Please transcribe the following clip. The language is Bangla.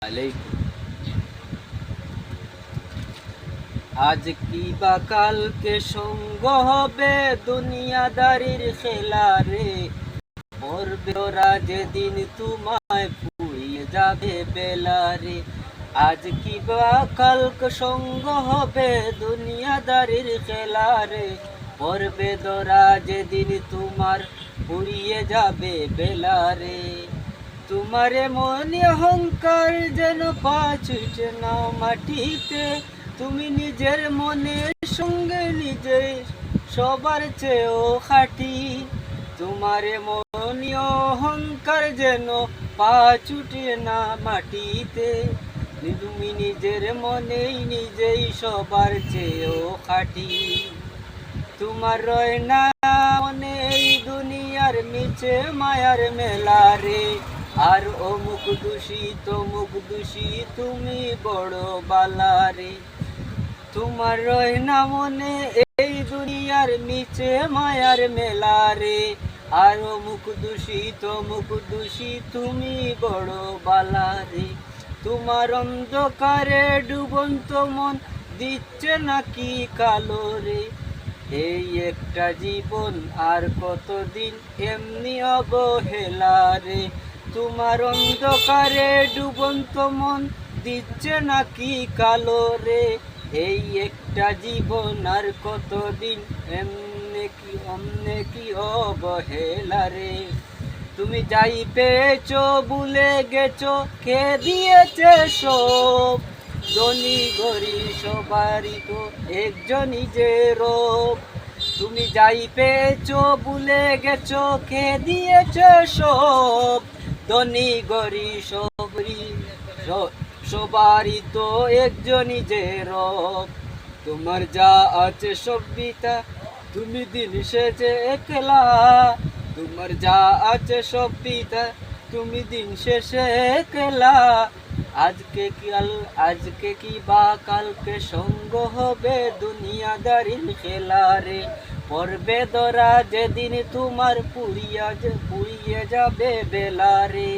আলাইকুম। আজ কি বা কালকে সঙ্গ হবে দুনিয়াদারির খেলা রে। পড়বে ওরা যেদিন তোমায় পুড়িয়ে যাবে বেলা রে। আজ কি বা কালকে সঙ্গ হবে দুনিয়াদারির খেলা রে। পড়বে দরা যেদিন তোমার পুড়িয়ে যাবে বেলা রে। তোমারে মনে অহংকার যেন পা ছুটে না মাটিতে। তুমি নিজের মনের সঙ্গে নিজে সবার চেয়েও খাঁটি। তোমারে মনে অহংকার যেন পা ছুটে না মাটিতে। তুমি নিজের মনেই নিজেই সবার চেয়েও খাঁটি। তোমার রয় না মনে এই দুনিয়ার নিচে মায়ার মেলা রে। আর অমুক দোষী তমুক দোষী তুমি বড় বালা রে। তোমার রয় না মনে এই দুনিয়ার নিচে মায়ার মেলা রে। আর অমুক দোষী তমুক দোষী তুমি বড় বালা রে। তোমার অন্ধকারে ডুবন্ত মন দিচ্ছে নাকি কালো রে। এই একটা জীবন আর কতদিন এমনি অবহেলা রে। তোমার অন্ধকারে ডুবন্ত মন দিচ্ছে নাকি কালো রে। এই একটা জীবন আর কতদিন অমনে কি অবহেলা রে। তুমি যাই পেয়েছো ভুলে গেছো কে দিয়েছে সব। ধনী গরিব সবারই তো একজনই যে রব। তুমি যাই পেয়েছো ভুলে গেছো কে দিয়েছে সব। ধনী গরিব সবারই তো একজনই যে রব। তোমার যা আছে সব বিতা তুমি দিন শেষে একলা। তোমার যা আছে সব বিতা তুমি দিন শেষে একলা। আজকে কি বা কালকে সঙ্গ হবে দুনিয়াদারির খেলা রে। পড়বে ধরা যেদিন তোমার পুড়িয়ে যাবে বেলা রে।